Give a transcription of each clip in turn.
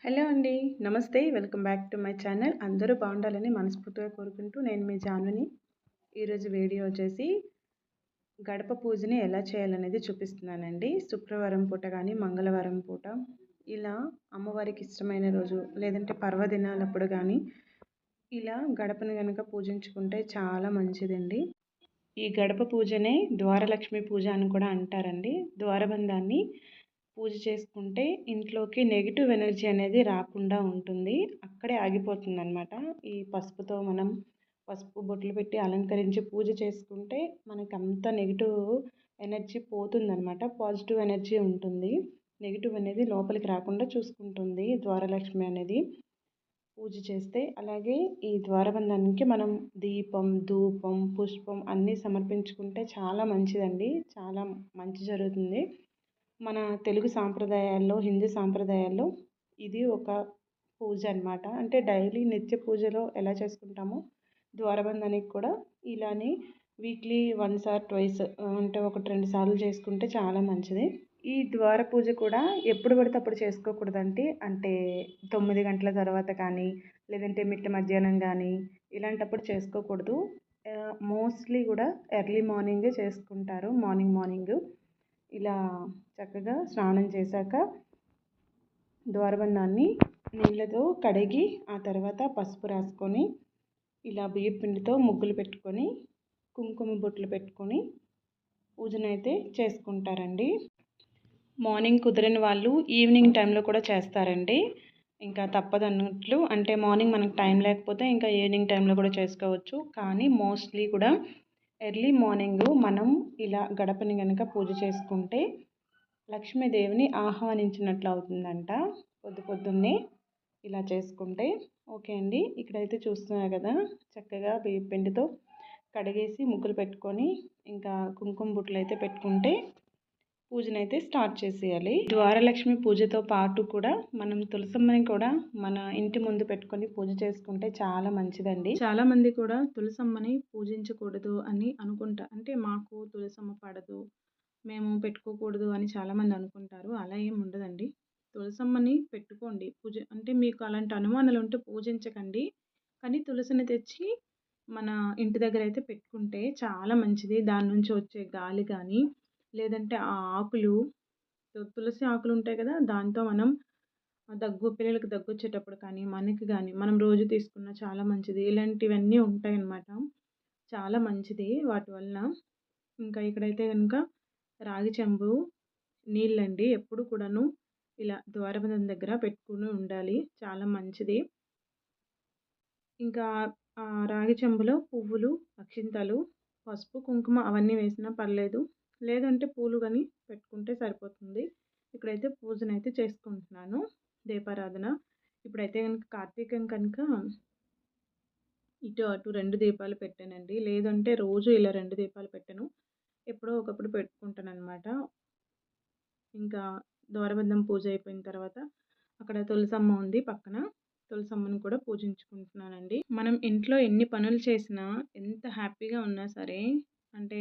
Hello అండి. నమస్తే. Welcome back to my channel. అందరూ బాగుండాలని మనస్ఫూర్తిగా కోరుకుంటూ నేను మీ జాన్విని. ఈరోజు వీడియో వచ్చేసి గడప పూజని ఎలా చేయాలనేది చూపిస్తున్నానండి. శుక్రవారం పూట కానీ మంగళవారం పూట ఇలా అమ్మవారికి ఇష్టమైన రోజు లేదంటే పర్వదినాలప్పుడు కానీ ఇలా గడపను కనుక పూజించుకుంటే చాలా మంచిదండి. ఈ గడప పూజనే ద్వారలక్ష్మి పూజ అని కూడా అంటారండి. ద్వారబంధాన్ని పూజ చేసుకుంటే ఇంట్లోకి నెగిటివ్ ఎనర్జీ అనేది రాకుండా ఉంటుంది. అక్కడే ఆగిపోతుందన్నమాట. ఈ పసుపుతో మనం పసుపు బొట్లు పెట్టి అలంకరించి పూజ చేసుకుంటే మనకంత నెగిటివ్ ఎనర్జీ పోతుందన్నమాట. పాజిటివ్ ఎనర్జీ ఉంటుంది. నెగిటివ్ అనేది లోపలికి రాకుండా చూసుకుంటుంది ద్వారలక్ష్మి అనేది పూజ చేస్తే. అలాగే ఈ ద్వారబంధానికి మనం దీపం, ధూపం, పుష్పం అన్నీ సమర్పించుకుంటే చాలా మంచిదండి. చాలా మంచి జరుగుతుంది. మన తెలుగు సాంప్రదాయాల్లో, హిందూ సాంప్రదాయాల్లో ఇది ఒక పూజ అనమాట. అంటే డైలీ నిత్య పూజలో ఎలా చేసుకుంటామో ద్వారబంధానికి కూడా ఇలానే వీక్లీ వన్స్ ఆర్ ట్వైస్ అంటే 1-2 సార్లు చేసుకుంటే చాలా మంచిది. ఈ ద్వార పూజ కూడా ఎప్పుడు పడితే అప్పుడు చేసుకోకూడదండి. అంటే 9 గంటల తర్వాత కానీ లేదంటే మిట్ట మధ్యాహ్నం కానీ ఇలాంటప్పుడు చేసుకోకూడదు. మోస్ట్లీ కూడా ఎర్లీ మార్నింగే చేసుకుంటారు. మార్నింగ్ ఇలా చక్కగా స్నానం చేశాక ద్వారబంధాన్ని నీళ్ళతో కడిగి ఆ తర్వాత పసుపు రాసుకొని ఇలా బియ్యం పిండితో ముగ్గులు పెట్టుకొని కుంకుమ బొట్లు పెట్టుకొని పూజనైతే చేసుకుంటారండి. మార్నింగ్ కుదరని వాళ్ళు ఈవినింగ్ టైంలో కూడా చేస్తారండి. ఇంకా తప్పదన్నట్లు అంటే మార్నింగ్ మనకు టైం లేకపోతే ఇంకా ఈవినింగ్ టైంలో కూడా చేసుకోవచ్చు. కానీ మోస్ట్లీ కూడా ఎర్లీ మార్నింగ్ మనం ఇలా గడపని కనుక పూజ చేసుకుంటే లక్ష్మీదేవిని ఆహ్వానించినట్లు అవుతుందంట. పొద్దున్నే ఇలా చేసుకుంటే. ఓకే అండి. ఇక్కడైతే చూస్తున్నారు కదా, చక్కగా బియ్యం పిండితో కడిగేసి ముగ్గులు పెట్టుకొని ఇంకా కుంకుమ బుట్టలు అయితే పెట్టుకుంటే పూజనైతే స్టార్ట్ చేసేయాలి. ద్వారలక్ష్మి పూజతో పాటు కూడా మనం తులసమ్మని కూడా మన ఇంటి ముందు పెట్టుకొని పూజ చేసుకుంటే చాలా మంచిదండి. చాలా మంది కూడా తులసమ్మని పూజించకూడదు అని అనుకుంటా. అంటే మాకు తులసమ్మ పడదు, మేము పెట్టుకోకూడదు అని చాలామంది అనుకుంటారు. అలా ఏమి ఉండదండి. తులసమ్మని పెట్టుకోండి. పూజ అంటే మీకు అలాంటి అనుమానాలు ఉంటే పూజించకండి. కానీ తులసిని తెచ్చి మన ఇంటి దగ్గర అయితే పెట్టుకుంటే చాలా మంచిది. దాని నుంచి వచ్చే గాలి కానీ లేదంటే ఆ ఆకులు, తులసి ఆకులు ఉంటాయి కదా, దాంతో మనం పిల్లలకు దగ్గు వచ్చేటప్పుడు కానీ మనకి కానీ మనం రోజు తీసుకున్న చాలా మంచిది. ఇలాంటివన్నీ ఉంటాయన్నమాట. చాలా మంచిది వాటి వలన. ఇంకా ఇక్కడైతే కనుక రాగి చెంబు నీళ్ళండి ఎప్పుడు కూడాను ఇలా ద్వారబంధం దగ్గర పెట్టుకుని ఉండాలి. చాలా మంచిది. ఇంకా ఆ రాగి చెంబులో పువ్వులు, అక్షింతలు, పసుపు, కుంకుమ అవన్నీ వేసినా పర్లేదు. లేదంటే పూలు కానీ పెట్టుకుంటే సరిపోతుంది. ఇక్కడైతే పూజనైతే చేసుకుంటున్నాను. దీపారాధన. ఇప్పుడైతే కనుక కార్తీకం కనుక ఇటు అటు 2 దీపాలు పెట్టానండి. లేదంటే రోజు ఇలా 2 దీపాలు పెట్టను. ఎప్పుడో ఒకప్పుడు పెట్టుకుంటానన్నమాట. ఇంకా ద్వారబంధం పూజ అయిపోయిన తర్వాత అక్కడ తులసమ్మ ఉంది పక్కన. తులసమ్మని కూడా పూజించుకుంటున్నానండి. మనం ఇంట్లో ఎన్ని పనులు చేసినా, ఎంత హ్యాపీగా ఉన్నా సరే, అంటే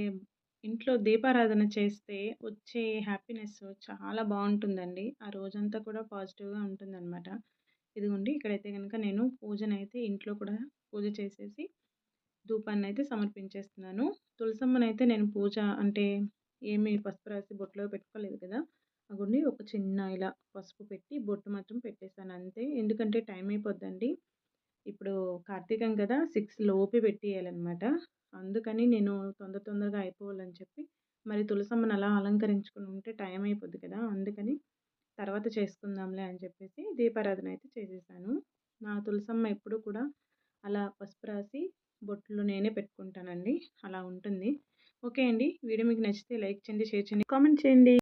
ఇంట్లో దీపారాధన చేస్తే వచ్చే హ్యాపీనెస్ చాలా బాగుంటుందండి. ఆ రోజంతా కూడా పాజిటివ్గా ఉంటుందన్నమాట. ఇదిగోండి ఇక్కడైతే కనుక నేను పూజనైతే ఇంట్లో కూడా పూజ చేసేసి ధూపాన్నైతే సమర్పించేస్తున్నాను. తులసమ్మనైతే నేను పూజ అంటే ఏమి పసుపు రాసి బొట్లో పెట్టుకోలేదు కదా. అగోండి ఒక చిన్న ఇలా పసుపు పెట్టి బొట్టు మాత్రం పెట్టేశాను అంతే. ఎందుకంటే టైం అయిపోద్దండి. ఇప్పుడు కార్తీకం కదా, 6 లోపే పెట్టేయాలన్నమాట. అందుకని నేను తొందరగా అయిపోవాలని చెప్పి మరి తులసమ్మని అలా అలంకరించుకుని ఉంటే టైం అయిపోద్ది కదా. అందుకని తర్వాత చేసుకుందాంలే అని చెప్పేసి దీపారాధన అయితే చేసేసాను. నా తులసమ్మ ఎప్పుడు కూడా అలా పసుపు రాసి బొట్లు నేనే పెట్టుకుంటానండి. అలా ఉంటుంది. ఓకే అండి. వీడియో మీకు నచ్చితే లైక్ చేయండి, షేర్ చేయండి, కామెంట్ చేయండి.